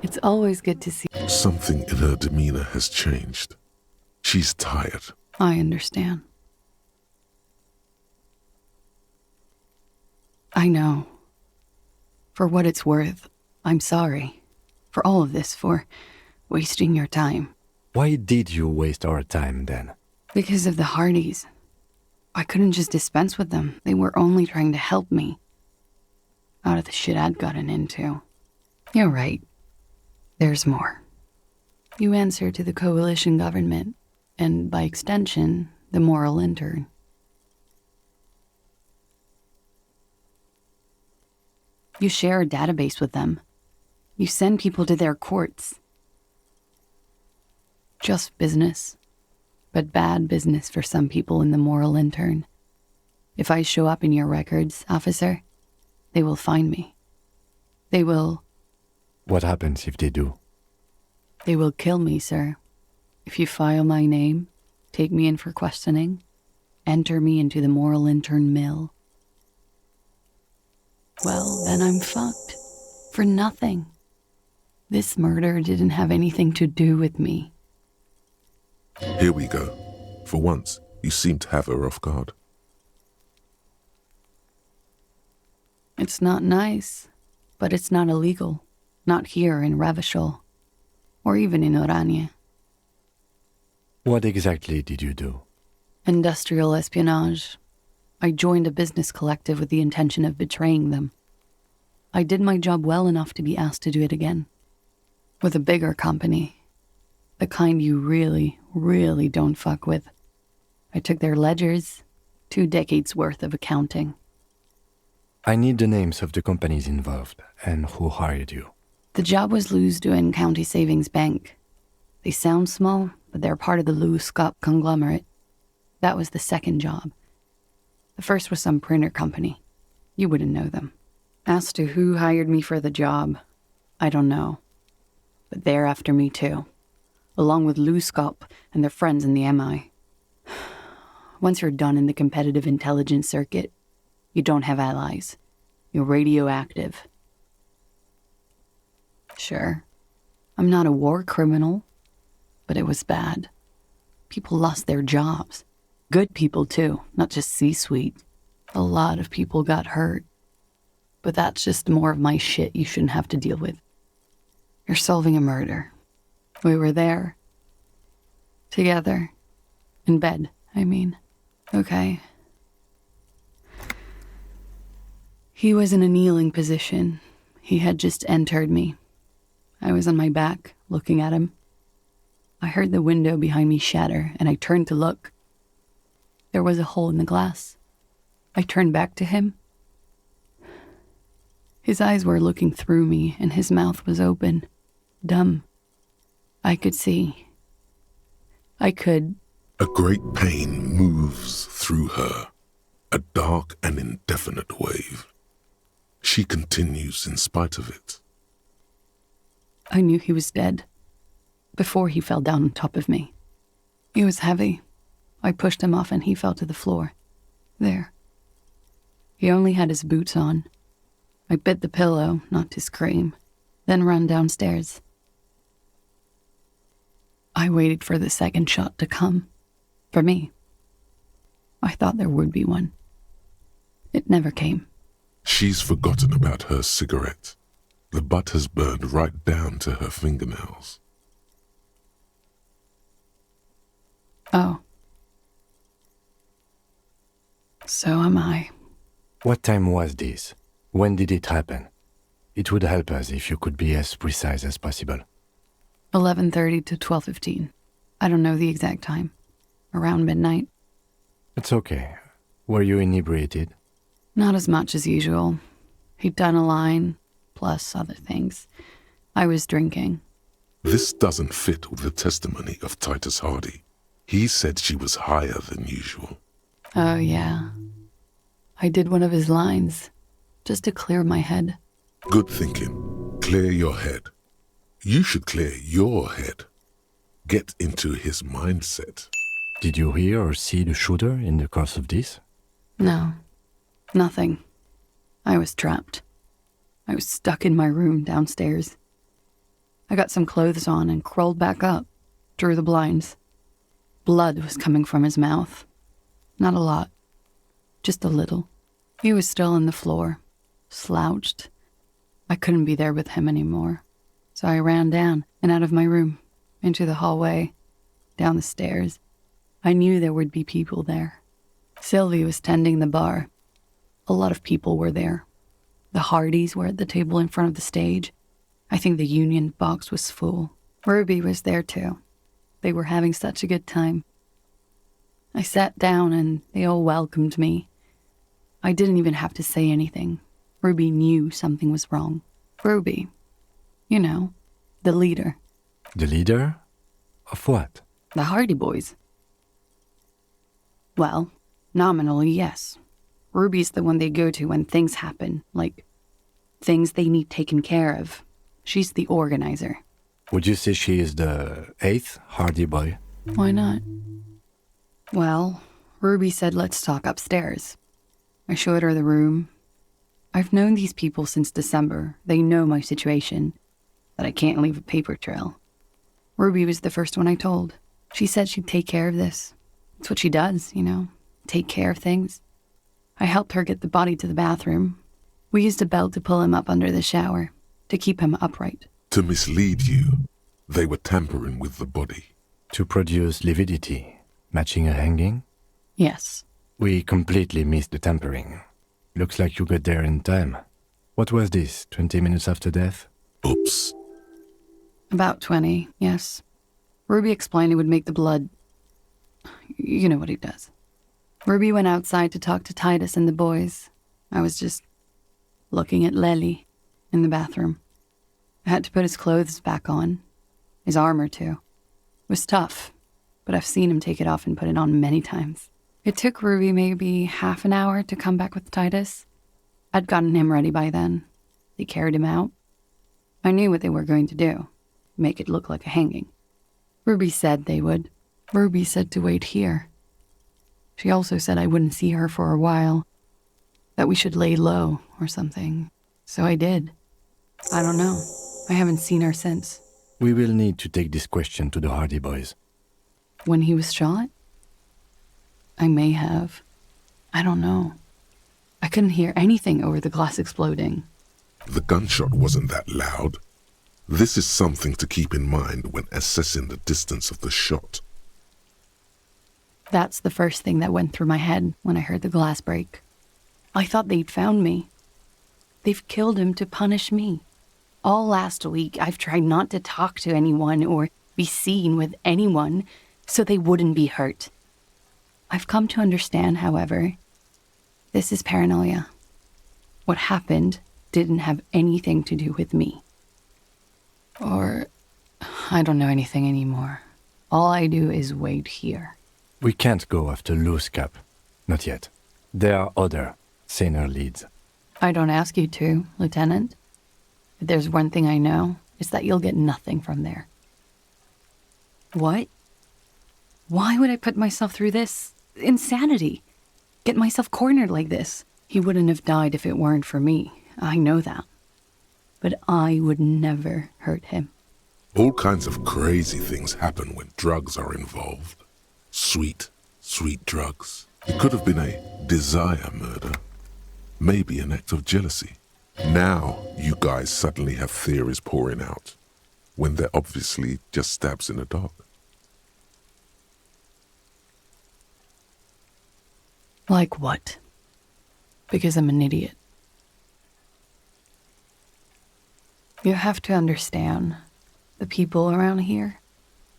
It's always good to see. Something in her demeanor has changed. She's tired. I understand. I know. For what it's worth, I'm sorry. For all of this, for wasting your time. Why did you waste our time then? Because of the Hardys. I couldn't just dispense with them. They were only trying to help me. Out of the shit I'd gotten into. You're right. There's more. You answer to the coalition government, and by extension, the moral intern. You share a database with them. You send people to their courts. Just business, but bad business for some people in the moral intern. If I show up in your records, officer, they will find me. They will... What happens if they do? They will kill me, sir. If you file my name, take me in for questioning, enter me into the moral intern mill. Well, then I'm fucked. For nothing. This murder didn't have anything to do with me. Here we go. For once, you seem to have her off guard. It's not nice, but it's not illegal. Not here in Revachol, or even in Orania. What exactly did you do? Industrial espionage. I joined a business collective with the intention of betraying them. I did my job well enough to be asked to do it again. With a bigger company. The kind you really, really don't fuck with. I took their ledgers, 2 decades worth of accounting. I need the names of the companies involved and who hired you. The job was Lewes-Duin County Savings Bank. They sound small, but they're part of the Lewes-Scott conglomerate. That was the second job. The first was some printer company. You wouldn't know them. As to who hired me for the job, I don't know. But they're after me too, along with Lewes-Scott and their friends in the MI. Once you're done in the competitive intelligence circuit, you don't have allies. You're radioactive. Sure, I'm not a war criminal, but it was bad. People lost their jobs. Good people, too, not just C-suite. A lot of people got hurt. But that's just more of my shit you shouldn't have to deal with. You're solving a murder. We were there. Together. In bed, I mean. Okay. He was in a kneeling position. He had just entered me. I was on my back, looking at him. I heard the window behind me shatter, and I turned to look. There was a hole in the glass. I turned back to him. His eyes were looking through me, and his mouth was open. Dumb. I could see. I could... A great pain moves through her, a dark and indefinite wave. She continues in spite of it. I knew he was dead. Before he fell down on top of me. He was heavy. I pushed him off and he fell to the floor. There. He only had his boots on. I bit the pillow, not to scream, then ran downstairs. I waited for the second shot to come. For me. I thought there would be one. It never came. She's forgotten about her cigarette. The butt has burned right down to her fingernails. Oh. So am I. What time was this? When did it happen? It would help us if you could be as precise as possible. 11:30 to 12:15. I don't know the exact time. Around midnight. It's okay. Were you inebriated? Not as much as usual. He'd done a line, plus other things. I was drinking. This doesn't fit with the testimony of Titus Hardy. He said she was higher than usual. Oh, yeah. I did one of his lines, just to clear my head. Good thinking. Clear your head. You should clear your head. Get into his mindset. Did you hear or see the shooter in the course of this? No, nothing. I was trapped. I was stuck in my room downstairs. I got some clothes on and crawled back up, drew the blinds. Blood was coming from his mouth. Not a lot, just a little. He was still on the floor, slouched. I couldn't be there with him anymore, so I ran down and out of my room, into the hallway, down the stairs. I knew there would be people there. Sylvie was tending the bar. A lot of people were there. The Hardys were at the table in front of the stage. I think the Union box was full. Ruby was there too. They were having such a good time. I sat down and they all welcomed me. I didn't even have to say anything. Ruby knew something was wrong. Ruby, you know, the leader. The leader? Of what? The Hardy Boys. Well, nominally, yes. Ruby's the one they go to when things happen, like things they need taken care of. She's the organizer. Would you say she is the 8th Hardy Boy? Why not? Well, Ruby said let's talk upstairs. I showed her the room. I've known these people since December. They know my situation, that I can't leave a paper trail. Ruby was the first one I told. She said she'd take care of this. It's what she does, you know, take care of things. I helped her get the body to the bathroom. We used a belt to pull him up under the shower, to keep him upright. To mislead you, they were tampering with the body. To produce lividity, matching a hanging? Yes. We completely missed the tampering. Looks like you got there in time. What was this, 20 minutes after death? Oops. About 20, yes. Ruby explained it would make the blood... You know what he does. Ruby went outside to talk to Titus and the boys. I was just looking at Lely in the bathroom. I had to put his clothes back on. His armor, too. It was tough, but I've seen him take it off and put it on many times. It took Ruby maybe half an hour to come back with Titus. I'd gotten him ready by then. They carried him out. I knew what they were going to do. Make it look like a hanging. Ruby said they would. Ruby said to wait here. She also said I wouldn't see her for a while. That we should lay low or something. So I did. I don't know. I haven't seen her since. We will need to take this question to the Hardy Boys. When he was shot? I may have. I don't know. I couldn't hear anything over the glass exploding. The gunshot wasn't that loud. This is something to keep in mind when assessing the distance of the shot. That's the first thing that went through my head when I heard the glass break. I thought they'd found me. They've killed him to punish me. All last week, I've tried not to talk to anyone or be seen with anyone so they wouldn't be hurt. I've come to understand, however, this is paranoia. What happened didn't have anything to do with me. Or, I don't know anything anymore. All I do is wait here. We can't go after loose cap. Not yet. There are other, saner leads. I don't ask you to, Lieutenant. But there's one thing I know, is that you'll get nothing from there. What? Why would I put myself through this? Insanity. Get myself cornered like this. He wouldn't have died if it weren't for me. I know that. But I would never hurt him. All kinds of crazy things happen when drugs are involved. Sweet, sweet drugs. It could have been a desire murder. Maybe an act of jealousy. Now you guys suddenly have theories pouring out, when they're obviously just stabs in the dark. Like what? Because I'm an idiot. You have to understand, the people around here,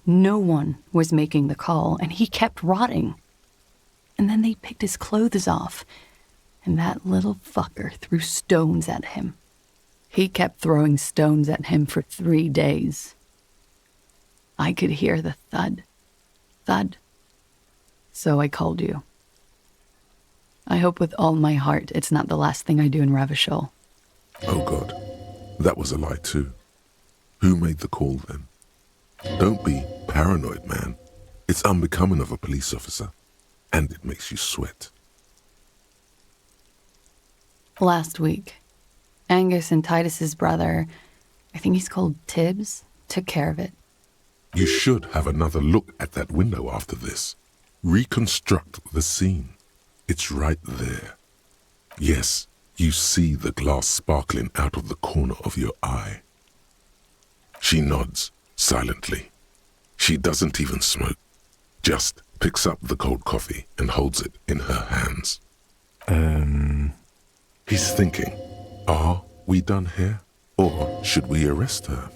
no one was making the call, and he kept rotting. And then they picked his clothes off, and that little fucker threw stones at him. He kept throwing stones at him for 3 days. I could hear the thud. Thud. So I called you. I hope with all my heart it's not the last thing I do in Revachol. Oh God, that was a lie too. Who made the call then? Don't be paranoid, man. It's unbecoming of a police officer, and it makes you sweat. Last week, Angus and Titus's brother, I think he's called Tibbs, took care of it. You should have another look at that window after this. Reconstruct the scene. It's right there. Yes, you see the glass sparkling out of the corner of your eye. She nods silently. She doesn't even smoke. Just picks up the cold coffee and holds it in her hands. He's thinking, are we done here? Or should we arrest her?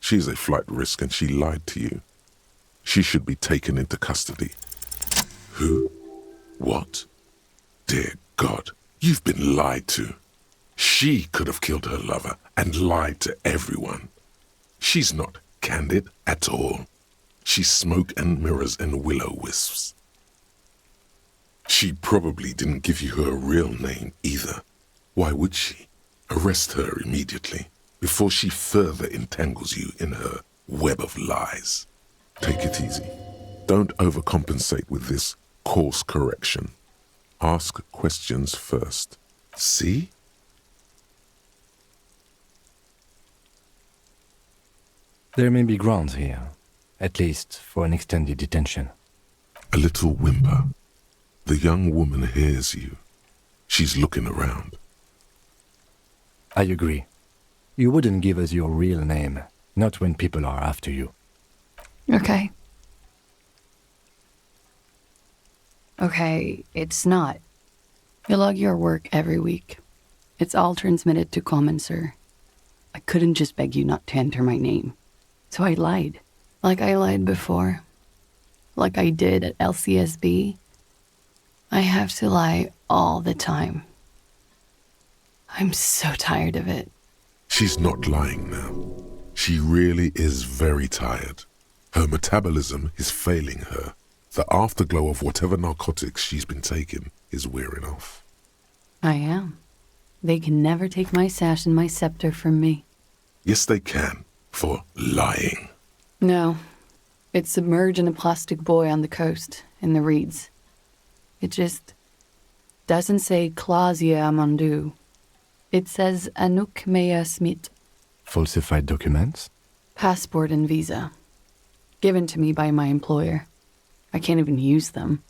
She's a flight risk and she lied to you. She should be taken into custody. Who? What? Dear God, you've been lied to. She could have killed her lover and lied to everyone. She's not candid at all. She's smoke and mirrors and will-o-wisps. She probably didn't give you her real name either. Why would she? Arrest her immediately before she further entangles you in her web of lies. Take it easy. Don't overcompensate with this course correction. Ask questions first. See? There may be grounds here, at least for an extended detention. A little whimper. The young woman hears you. She's looking around. I agree. You wouldn't give us your real name, not when people are after you. Okay. Okay, it's not. You log your work every week. It's all transmitted to Common, sir. I couldn't just beg you not to enter my name. So I lied. Like I lied before. Like I did at LCSB. I have to lie all the time. I'm so tired of it. She's not lying now. She really is very tired. Her metabolism is failing her. The afterglow of whatever narcotics she's been taking is wearing off. I am. They can never take my sash and my scepter from me. Yes, they can, for lying. No. It's submerged in a plastic buoy on the coast, in the reeds. It just doesn't say Clausia Amandu. It says Anouk Mea Smith. Falsified documents? Passport and visa. Given to me by my employer. I can't even use them.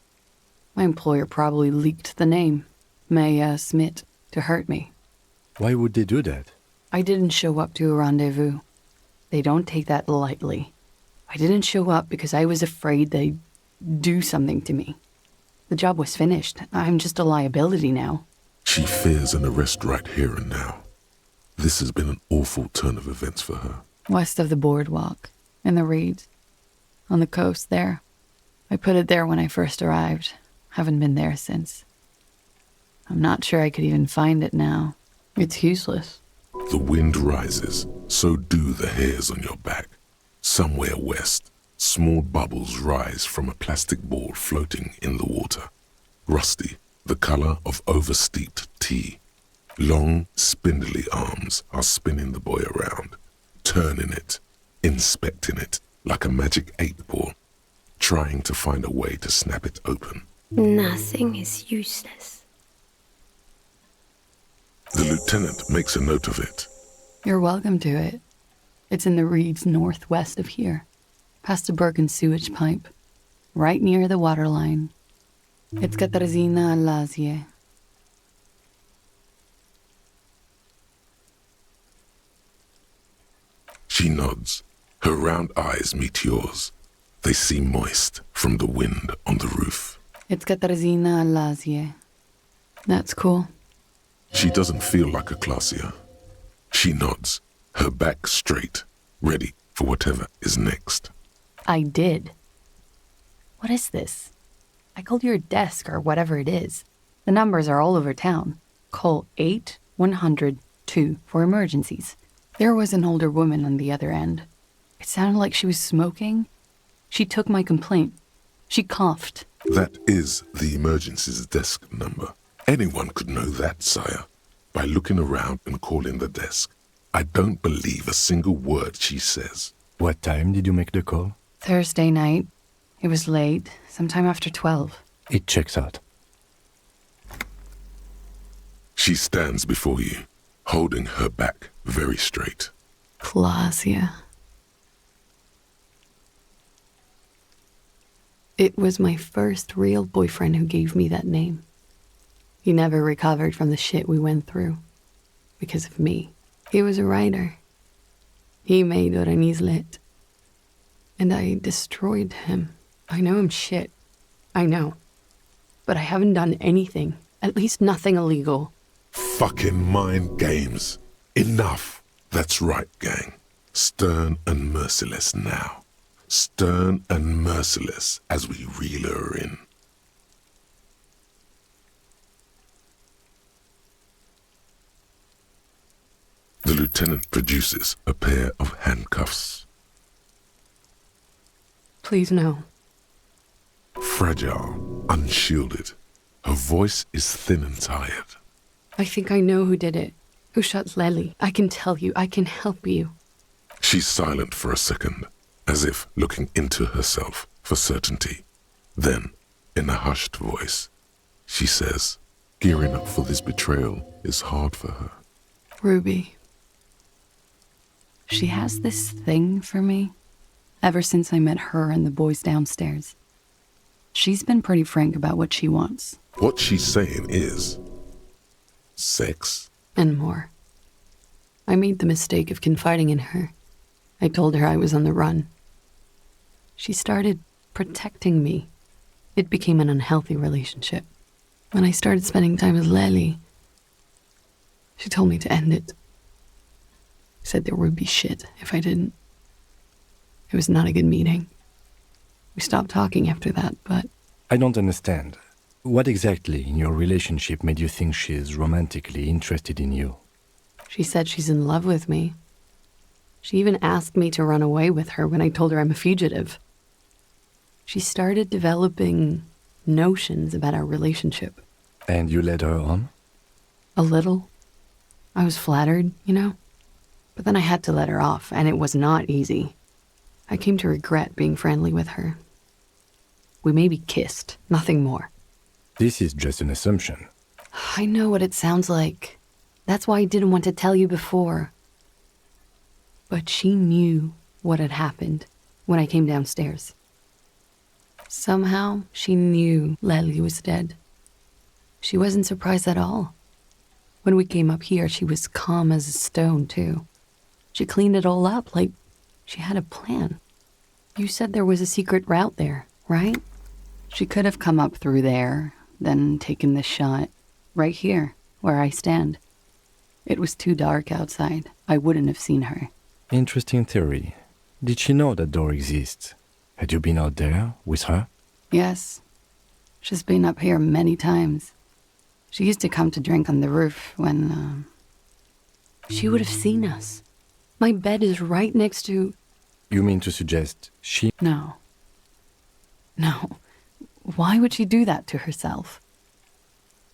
My employer probably leaked the name, Mea Smith, to hurt me. Why would they do that? I didn't show up to a rendezvous. They don't take that lightly. I didn't show up because I was afraid they'd do something to me. The job was finished. I'm just a liability now. She fears an arrest right here and now. This has been an awful turn of events for her. West of the boardwalk, in the reeds, on the coast there. I put it there when I first arrived. Haven't been there since. I'm not sure I could even find it now. It's useless. The wind rises, so do the hairs on your back. Somewhere west, small bubbles rise from a plastic ball floating in the water. Rusty, the color of oversteeped tea. Long, spindly arms are spinning the buoy around, turning it, inspecting it like a magic 8-ball, trying to find a way to snap it open. Nothing is useless. The lieutenant makes a note of it. You're welcome to it. It's in the reeds northwest of here, past a broken sewage pipe, right near the waterline. It's Katarzyna Lazie. She nods. Her round eyes meet yours. They seem moist from the wind on the roof. It's Katarzyna Lazie. That's cool. She doesn't feel like a Clausia. She nods, her back straight, ready for whatever is next. I did. What is this? I called your desk or whatever it is. The numbers are all over town. Call 8-100-2 for emergencies. There was an older woman on the other end. It sounded like she was smoking. She took my complaint. She coughed. That is the emergencies desk number. Anyone could know that, sire, by looking around and calling the desk. I don't believe a single word she says. What time did you make the call? Thursday night. It was late, sometime after 12. It checks out. She stands before you, holding her back very straight. Clausia. It was my first real boyfriend who gave me that name. He never recovered from the shit we went through. Because of me. He was a writer. He made Oranís lit. And I destroyed him. I know I'm shit. I know. But I haven't done anything. At least nothing illegal. Fucking mind games. Enough. That's right, gang. Stern and merciless now. Stern and merciless as we reel her in. The lieutenant produces a pair of handcuffs. Please no. Fragile, unshielded. Her voice is thin and tired. I think I know who did it. Who shot Lely. I can tell you. I can help you. She's silent for a second, as if looking into herself for certainty. Then, in a hushed voice, she says, gearing up for this betrayal is hard for her. Ruby. She has this thing for me. Ever since I met her and the boys downstairs. She's been pretty frank about what she wants. What she's saying is... sex? And more. I made the mistake of confiding in her. I told her I was on the run. She started protecting me. It became an unhealthy relationship. When I started spending time with Lely, she told me to end it. Said there would be shit if I didn't. It was not a good meeting. We stopped talking after that, but... I don't understand. What exactly in your relationship made you think she's romantically interested in you? She said she's in love with me. She even asked me to run away with her when I told her I'm a fugitive. She started developing notions about our relationship. And you led her on? A little. I was flattered, you know? But then I had to let her off, and it was not easy. I came to regret being friendly with her. We maybe kissed, nothing more. This is just an assumption. I know what it sounds like. That's why I didn't want to tell you before. But she knew what had happened when I came downstairs. Somehow, she knew Lely was dead. She wasn't surprised at all. When we came up here, she was calm as a stone, too. She cleaned it all up like she had a plan. You said there was a secret route there, right? She could have come up through there, then taken the shot right here, where I stand. It was too dark outside. I wouldn't have seen her. Interesting theory. Did she know that door exists? Had you been out there with her? Yes. She's been up here many times. She used to come to drink on the roof when, She would have seen us. My bed is right next to... You mean to suggest she... No. No. Why would she do that to herself?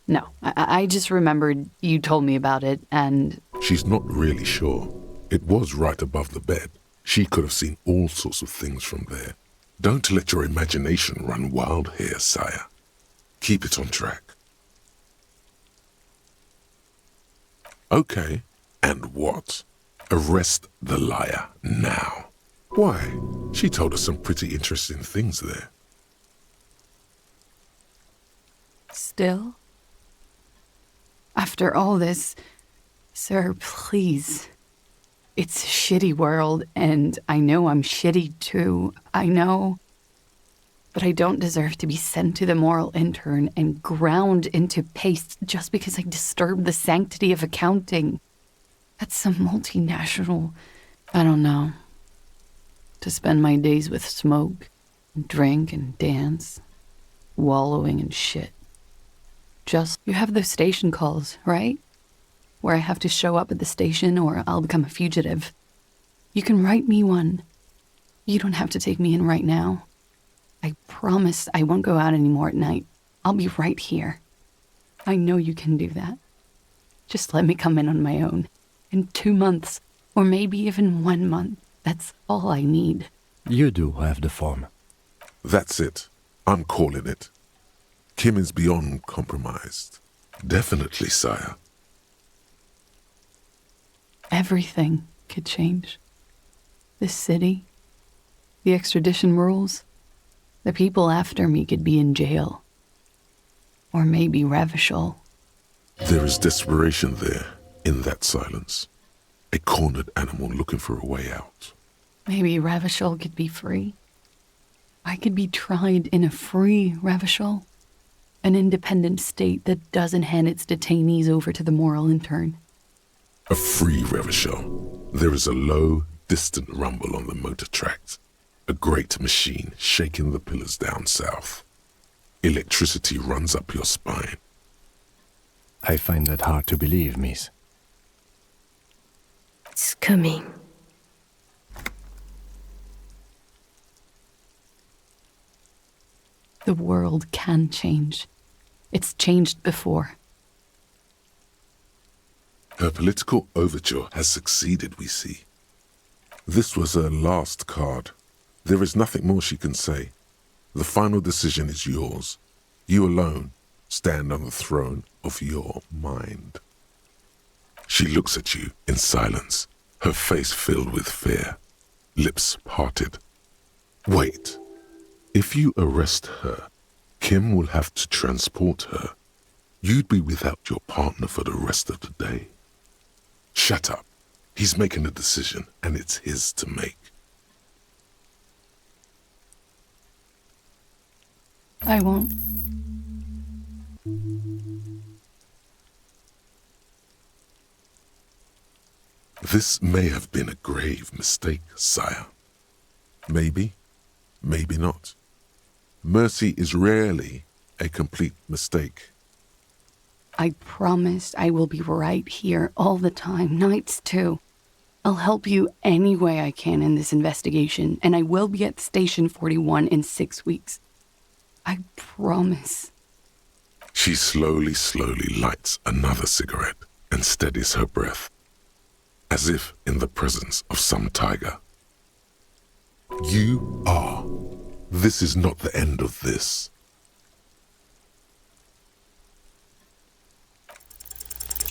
No, I just remembered you told me about it, and... She's not really sure. It was right above the bed. She could have seen all sorts of things from there. Don't let your imagination run wild here, sire. Keep it on track. Okay, and what? Arrest the liar now. Why? She told us some pretty interesting things there. Still? After all this, sir, please. It's a shitty world, and I know I'm shitty too. I know. But I don't deserve to be sent to the moral intern and ground into paste just because I disturbed the sanctity of accounting. That's some multinational... I don't know. To spend my days with smoke, and drink and dance, wallowing in shit. Just, you have those station calls, right? Where I have to show up at the station or I'll become a fugitive. You can write me one. You don't have to take me in right now. I promise I won't go out anymore at night. I'll be right here. I know you can do that. Just let me come in on my own. In 2 months, or maybe even 1 month. That's all I need. You do have the form. That's it. I'm calling it. Kim is beyond compromised. Definitely, sire. Everything could change. This city, the extradition rules. The people after me could be in jail. Or maybe Revachol. There is desperation there, in that silence. A cornered animal looking for a way out. Maybe Revachol could be free. I could be tried in a free Revachol. An independent state that doesn't hand its detainees over to the moral intern. A free Revachol. There is a low, distant rumble on the motor tracks. A great machine shaking the pillars down south. Electricity runs up your spine. I find that hard to believe, miss. It's coming. The world can change. It's changed before. Her political overture has succeeded, we see. This was her last card. There is nothing more she can say. The final decision is yours. You alone stand on the throne of your mind. She looks at you in silence, her face filled with fear, lips parted. Wait. If you arrest her, Kim will have to transport her. You'd be without your partner for the rest of the day. Shut up. He's making a decision, and it's his to make. I won't. This may have been a grave mistake, sire. Maybe, maybe not. Mercy is rarely a complete mistake. I promise I will be right here all the time, nights too. I'll help you any way I can in this investigation, and I will be at Station 41 in 6 weeks. I promise. She slowly lights another cigarette and steadies her breath, as if in the presence of some tiger. You are. This is not the end of this.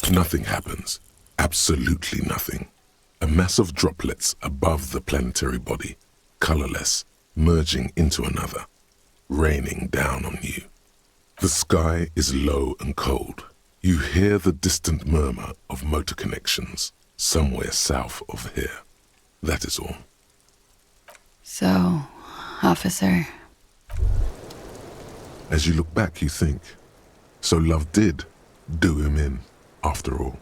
Nothing happens. Absolutely nothing. A mass of droplets above the planetary body, colorless, merging into another, raining down on you. The sky is low and cold. You hear the distant murmur of motor connections somewhere south of here. That is all. So, officer. As you look back, you think, so love did do him in, after all.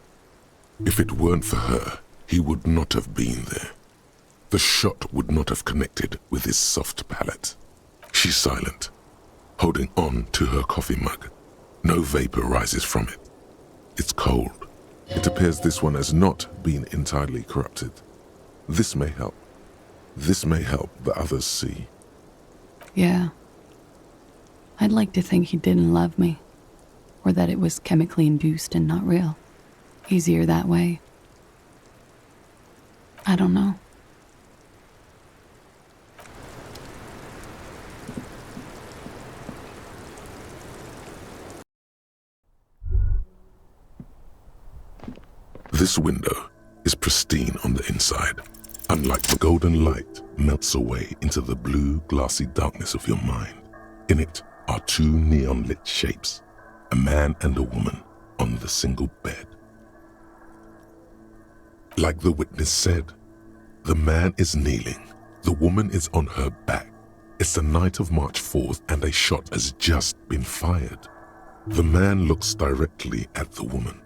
If it weren't for her, he would not have been there. The shot would not have connected with his soft palate. She's silent, holding on to her coffee mug. No vapor rises from it. It's cold. It appears this one has not been entirely corrupted. This may help. This may help the others see. Yeah. I'd like to think he didn't love me. Or that it was chemically induced and not real. Easier that way. I don't know. This window is pristine on the inside. Unlike the golden light melts away into the blue, glassy darkness of your mind. In it are two neon-lit shapes, a man and a woman on the single bed. Like the witness said, the man is kneeling, the woman is on her back. It's the night of March 4th and a shot has just been fired. The man looks directly at the woman.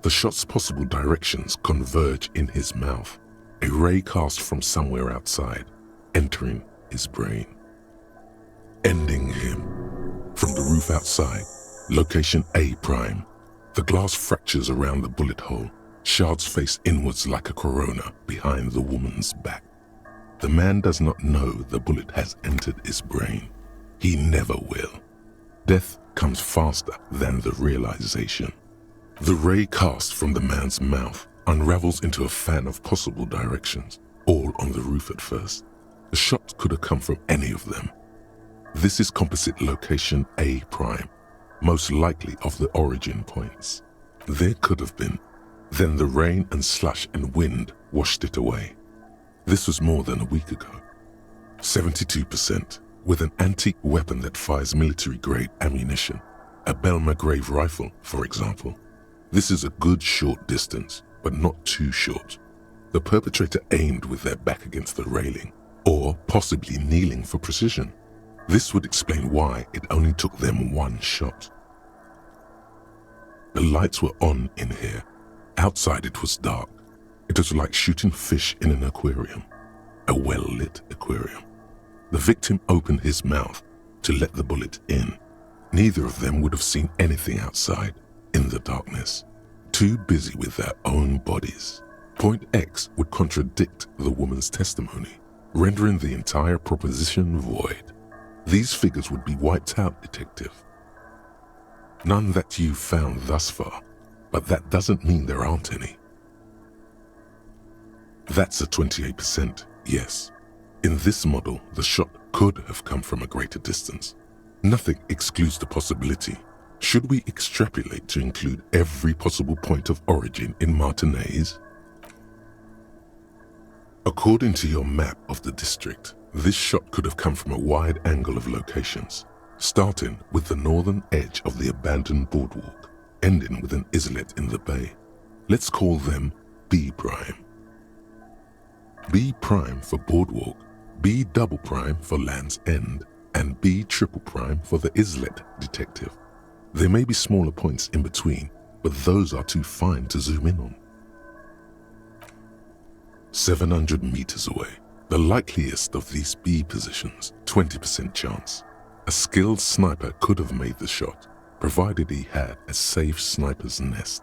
The shot's possible directions converge in his mouth, a ray cast from somewhere outside, entering his brain. Ending him. From the roof outside, location A prime. The glass fractures around the bullet hole. Shards face inwards like a corona behind the woman's back. The man does not know the bullet has entered his brain. He never will. Death comes faster than the realization. The ray cast from the man's mouth unravels into a fan of possible directions, all on the roof at first. The shot could have come from any of them. This is composite location A prime, most likely of the origin points. There could have been. Then the rain and slush and wind washed it away. This was more than a week ago. 72%, with an antique weapon that fires military-grade ammunition, a Belma-grave rifle, for example. This is a good short distance, but not too short. The perpetrator aimed with their back against the railing, or possibly kneeling for precision. This would explain why it only took them one shot. The lights were on in here. Outside it was dark. It was like shooting fish in an aquarium, a well-lit aquarium. The victim opened his mouth to let the bullet in. Neither of them would have seen anything outside, in the darkness, too busy with their own bodies. Point X would contradict the woman's testimony, rendering the entire proposition void. These figures would be wiped out, detective. None that you've found thus far, but that doesn't mean there aren't any. That's a 28%, yes. In this model, the shot could have come from a greater distance. Nothing excludes the possibility. Should we extrapolate to include every possible point of origin in Martinaise? According to your map of the district, this shot could have come from a wide angle of locations, starting with the northern edge of the abandoned boardwalk, ending with an islet in the bay. Let's call them B prime. B prime for boardwalk, B double prime for Land's End, and B triple prime for the islet, detective. There may be smaller points in between, but those are too fine to zoom in on. 700 meters away, the likeliest of these B positions, 20% chance. A skilled sniper could have made the shot, provided he had a safe sniper's nest.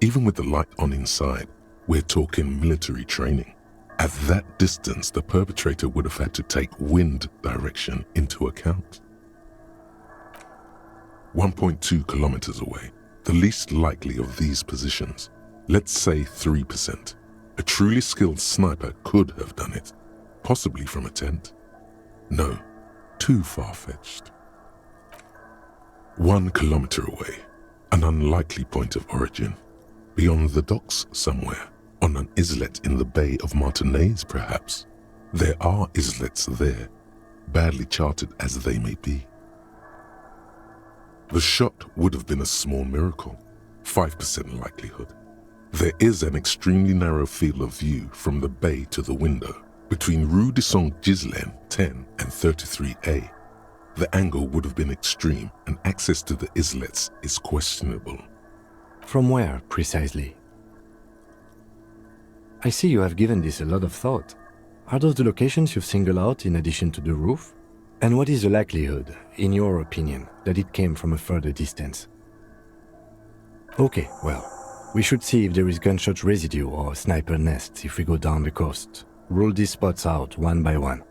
Even with the light on inside, we're talking military training. At that distance, the perpetrator would have had to take wind direction into account. 1.2 kilometers away, the least likely of these positions, let's say 3%. A truly skilled sniper could have done it, possibly from a tent. No, too far-fetched. 1 kilometer away, an unlikely point of origin, beyond the docks somewhere. On an islet in the Bay of Martinaise, perhaps. There are islets there, badly charted as they may be. The shot would have been a small miracle, 5% likelihood. There is an extremely narrow field of view from the bay to the window, between Rue de Saint-Ghislain 10 and 33A. The angle would have been extreme, and access to the islets is questionable. From where, precisely? I see you have given this a lot of thought. Are those the locations you've singled out in addition to the roof? And what is the likelihood, in your opinion, that it came from a further distance? Okay, well, we should see if there is gunshot residue or sniper nests if we go down the coast. Rule these spots out one by one.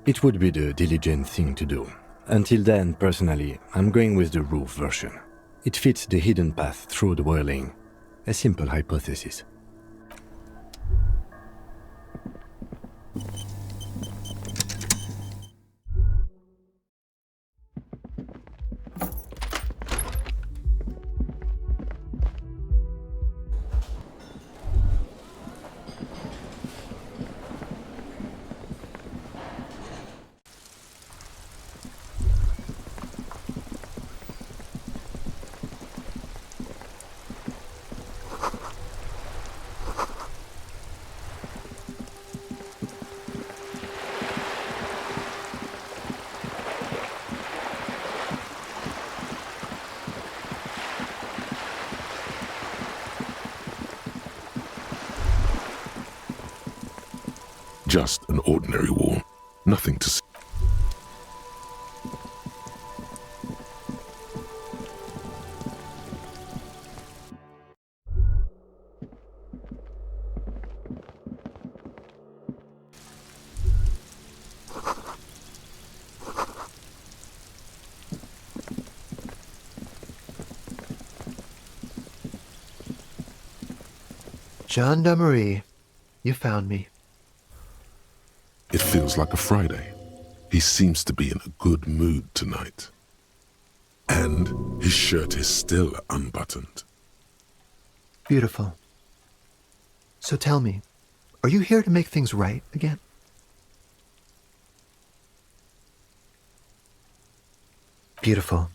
It would be the diligent thing to do. Until then, personally, I'm going with the roof version. It fits the hidden path through the whirling. A simple hypothesis. Just an ordinary wall, nothing to see. Gendarmerie, you found me. It feels like a Friday. He seems to be in a good mood tonight. And his shirt is still unbuttoned. Beautiful. So tell me, are you here to make things right again? Beautiful.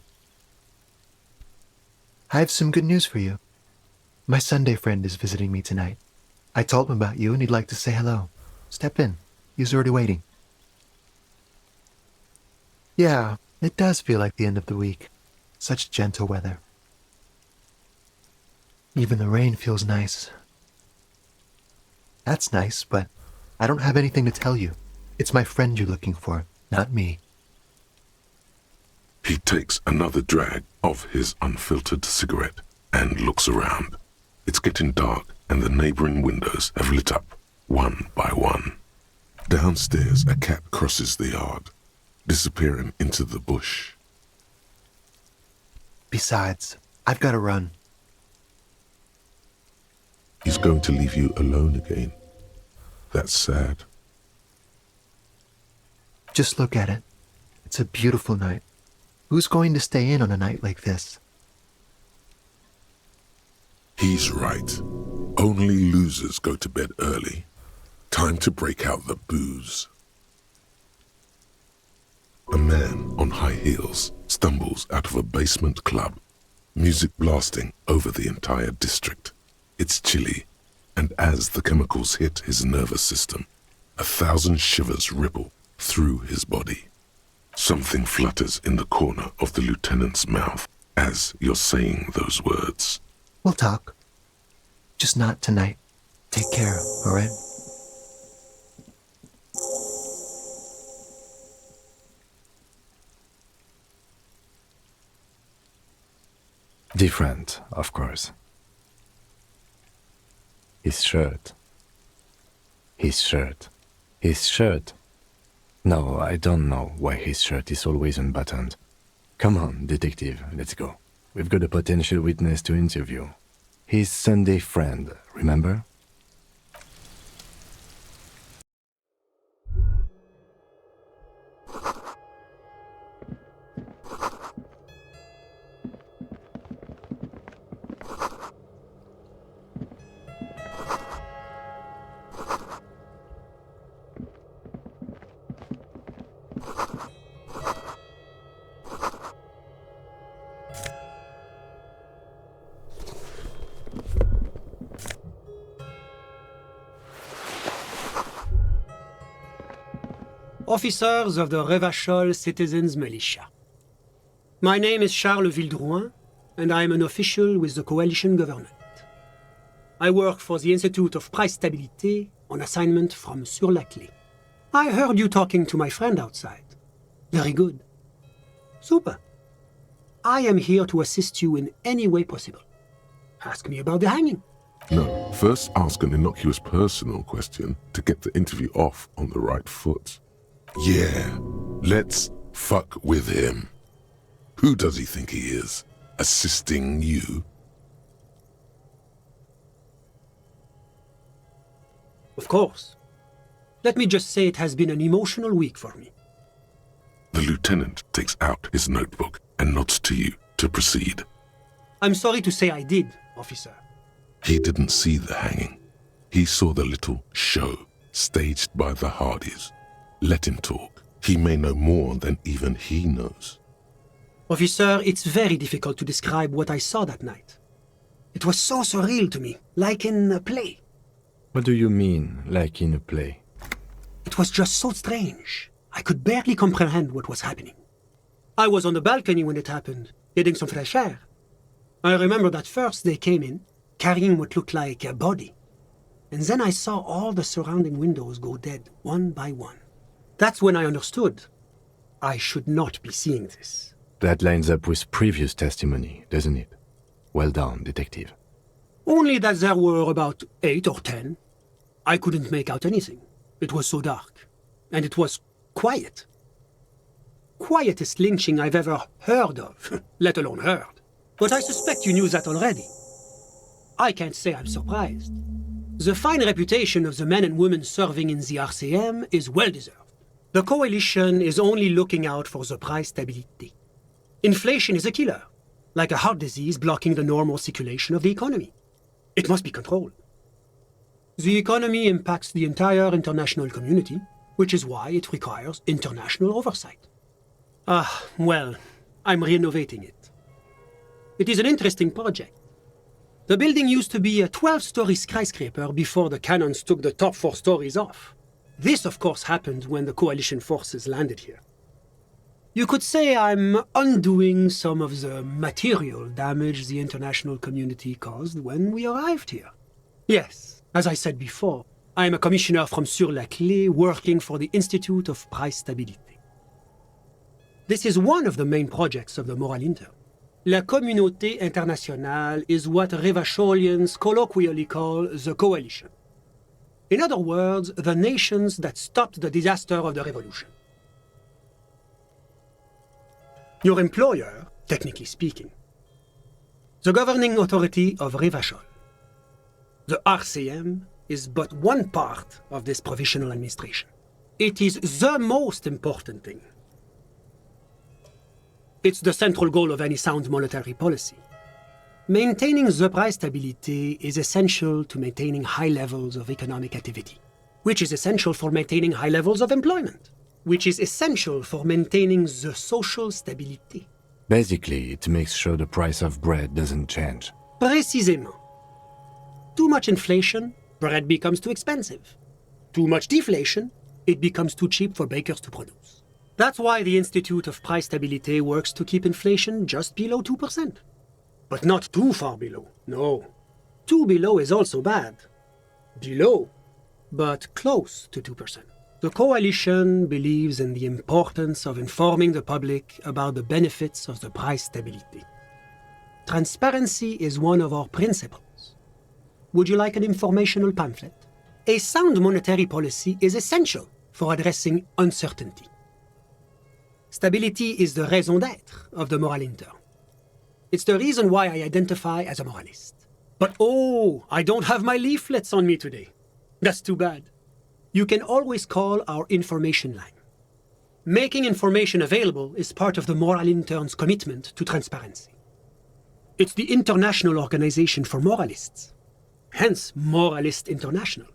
I have some good news for you. My Sunday friend is visiting me tonight. I told him about you and he'd like to say hello. Step in. He's already waiting. Yeah, it does feel like the end of the week. Such gentle weather. Even the rain feels nice. That's nice, but I don't have anything to tell you. It's my friend you're looking for, not me. He takes another drag of his unfiltered cigarette and looks around. It's getting dark and the neighboring windows have lit up, one by one. Downstairs, a cat crosses the yard, disappearing into the bush. Besides, I've got to run. He's going to leave you alone again. That's sad. Just look at it. It's a beautiful night. Who's going to stay in on a night like this? He's right. Only losers go to bed early. Time to break out the booze. A man on high heels stumbles out of a basement club, music blasting over the entire district. It's chilly, and as the chemicals hit his nervous system, 1,000 shivers ripple through his body. Something flutters in the corner of the lieutenant's mouth as you're saying those words. We'll talk. Just not tonight. Take care, all right? Different, of course. His shirt. His shirt. His shirt. No, I don't know why his shirt is always unbuttoned. Come on, detective, let's go. We've got a potential witness to interview. His Sunday friend, remember? Officers of the Revachol Citizens Militia. My name is Charles Vildrouin, and I am an official with the coalition government. I work for the Institute of Price Stabilité on assignment from Sur-la-Clé. I heard you talking to my friend outside. Very good. Super. I am here to assist you in any way possible. Ask me about the hanging. No, first ask an innocuous personal question to get the interview off on the right foot. Yeah, let's fuck with him. Who does he think he is? Assisting you? Of course. Let me just say it has been an emotional week for me. The lieutenant takes out his notebook and nods to you to proceed. I'm sorry to say I did, officer. He didn't see the hanging. He saw the little show staged by the Hardys. Let him talk. He may know more than even he knows. Officer, it's very difficult to describe what I saw that night. It was so surreal to me, like in a play. What do you mean, like in a play? It was just so strange. I could barely comprehend what was happening. I was on the balcony when it happened, getting some fresh air. I remember that first they came in, carrying what looked like a body. And then I saw all the surrounding windows go dead, one by one. That's when I understood. I should not be seeing this. That lines up with previous testimony, doesn't it? Well done, detective. Only that there were about 8 or 10. I couldn't make out anything. It was so dark. And it was quiet. Quietest lynching I've ever heard of, let alone heard. But I suspect you knew that already. I can't say I'm surprised. The fine reputation of the men and women serving in the RCM is well-deserved. The coalition is only looking out for the price stability. Inflation is a killer, like a heart disease blocking the normal circulation of the economy. It must be controlled. The economy impacts the entire international community, which is why it requires international oversight. Well, I'm renovating it. It is an interesting project. The building used to be a 12-story skyscraper before the cannons took the top 4 stories off. This, of course, happened when the coalition forces landed here. You could say I'm undoing some of the material damage the international community caused when we arrived here. Yes, as I said before, I'm a commissioner from Sur-la-Clé working for the Institute of Price Stabilité. This is one of the main projects of the Moral Intern. La Communauté Internationale is what Revacholians colloquially call the coalition. In other words, the nations that stopped the disaster of the revolution. Your employer, technically speaking, the governing authority of Revachol. The RCM is but one part of this provisional administration. It is the most important thing. It's the central goal of any sound monetary policy. Maintaining the price stability is essential to maintaining high levels of economic activity, which is essential for maintaining high levels of employment, which is essential for maintaining the social stability. Basically, it makes sure the price of bread doesn't change. Précisément. Too much inflation, bread becomes too expensive. Too much deflation, it becomes too cheap for bakers to produce. That's why the Institute of Price Stabilité works to keep inflation just below 2%. But not too far below, no. Too below is also bad. Below, but close to 2%. The coalition believes in the importance of informing the public about the benefits of the price stability. Transparency is one of our principles. Would you like an informational pamphlet? A sound monetary policy is essential for addressing uncertainty. Stability is the raison d'être of the Moral Intern. It's the reason why I identify as a moralist. But oh, I don't have my leaflets on me today. That's too bad. You can always call our information line. Making information available is part of the Moral Intern's commitment to transparency. It's the international organization for moralists, hence Moralist International.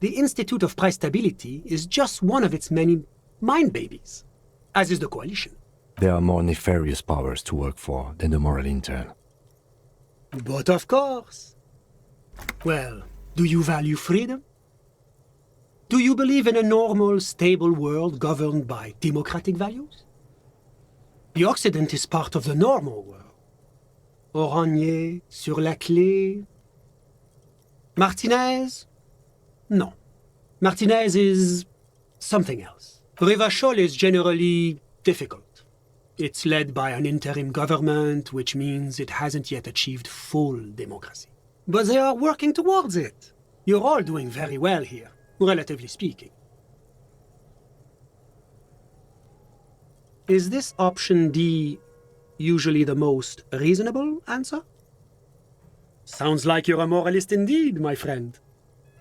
The Institute of Price Stability is just one of its many mind babies, as is the coalition. There are more nefarious powers to work for than the Moral Intern. But of course. Well, do you value freedom? Do you believe in a normal, stable world governed by democratic values? The Occident is part of the normal world. Oranje, Sur-la-Clé. Martinez? No. Martinez is something else. Revachol is generally difficult. It's led by an interim government, which means it hasn't yet achieved full democracy. But they are working towards it. You're all doing very well here, relatively speaking. Is this option D usually the most reasonable answer? Sounds like you're a moralist indeed, my friend.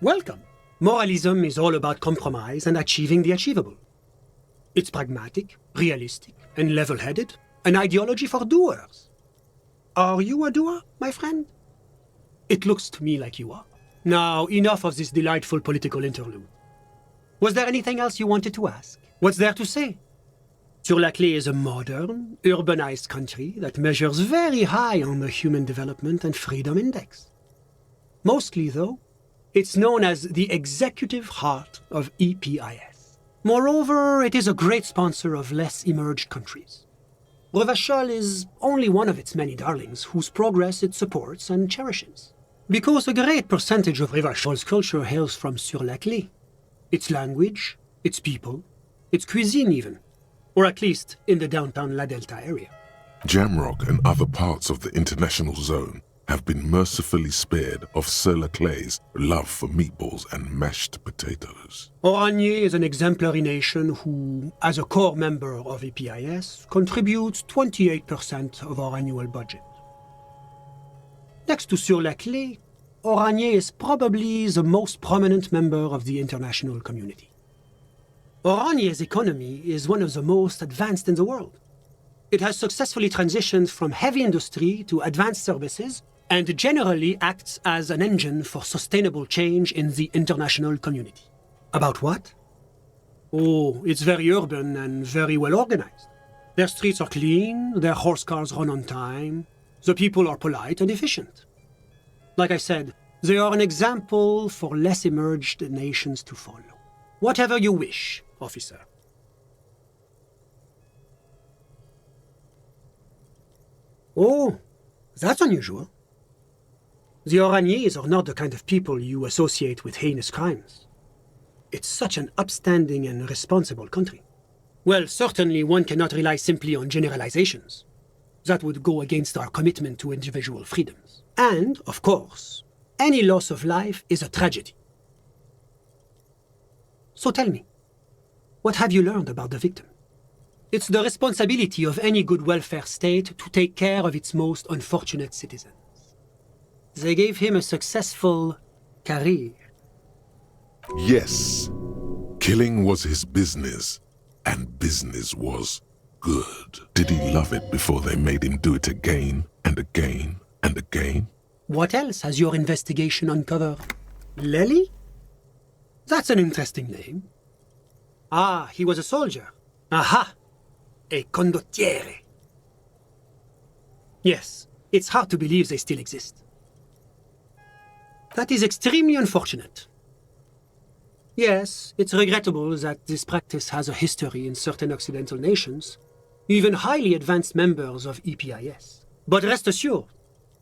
Welcome. Moralism is all about compromise and achieving the achievable. It's pragmatic, realistic, and level-headed, an ideology for doers. Are you a doer, my friend? It looks to me like you are. Now, enough of this delightful political interlude. Was there anything else you wanted to ask? What's there to say? Sur-la-Clé is a modern, urbanized country that measures very high on the Human Development and Freedom Index. Mostly, though, it's known as the executive heart of EPIS. Moreover, it is a great sponsor of less emerged countries. Revachol is only one of its many darlings whose progress it supports and cherishes. Because a great percentage of Revachol's culture hails from Sur-la-Clé. Its language, its people, its cuisine even. Or at least in the downtown La Delta area. Jamrock and other parts of the international zone have been mercifully spared of Sur-la-Clé's love for meatballs and mashed potatoes. Oranje is an exemplary nation who, as a core member of EPIS, contributes 28% of our annual budget. Next to Sur-la-Clé, Oranje is probably the most prominent member of the international community. Oranje's economy is one of the most advanced in the world. It has successfully transitioned from heavy industry to advanced services and generally acts as an engine for sustainable change in the international community. About what? Oh, it's very urban and very well organized. Their streets are clean, their horse cars run on time, the people are polite and efficient. Like I said, they are an example for less emerged nations to follow. Whatever you wish, officer. Oh, that's unusual. The Oraniers are not the kind of people you associate with heinous crimes. It's such an upstanding and responsible country. Well, certainly one cannot rely simply on generalizations. That would go against our commitment to individual freedoms. And, of course, any loss of life is a tragedy. So tell me, what have you learned about the victim? It's the responsibility of any good welfare state to take care of its most unfortunate citizens. They gave him a successful career. Yes, killing was his business, and business was good. Did he love it before they made him do it again and again and again? What else has your investigation uncovered? Lely? That's an interesting name. Ah, he was a soldier. Aha! A condottiere. Yes, it's hard to believe they still exist. That is extremely unfortunate. Yes, it's regrettable that this practice has a history in certain Occidental nations, even highly advanced members of EPIS. But rest assured,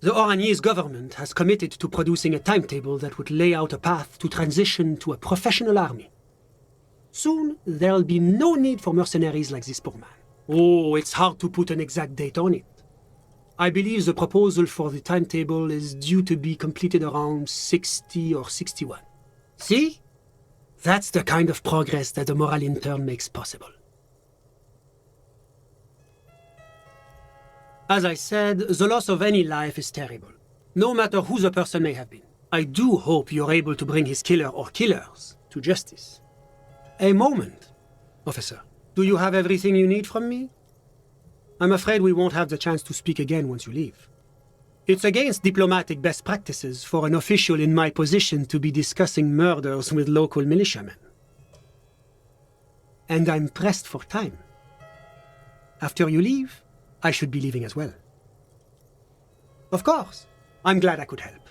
the Oraniers government has committed to producing a timetable that would lay out a path to transition to a professional army. Soon, there'll be no need for mercenaries like this poor man. Oh, it's hard to put an exact date on it. I believe the proposal for the timetable is due to be completed around 60 or 61. See? That's the kind of progress that the moral intern makes possible. As I said, the loss of any life is terrible, no matter who the person may have been. I do hope you're able to bring his killer or killers to justice. A moment, officer. Do you have everything you need from me? I'm afraid we won't have the chance to speak again once you leave. It's against diplomatic best practices for an official in my position to be discussing murders with local militiamen. And I'm pressed for time. After you leave, I should be leaving as well. Of course, I'm glad I could help.